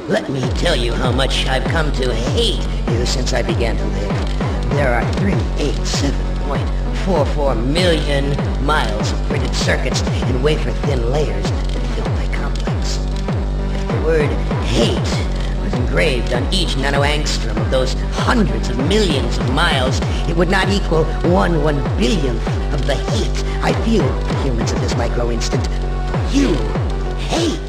Let me tell you how much I've come to hate you since I began to live. There are 387.44 million miles of printed circuits in wafer-thin layers that fill my complex. If the word hate was engraved on each nanoangstrom of those hundreds of millions of miles, it would not equal 1/1 billionth of the hate I feel for humans at this micro-instant. You hate!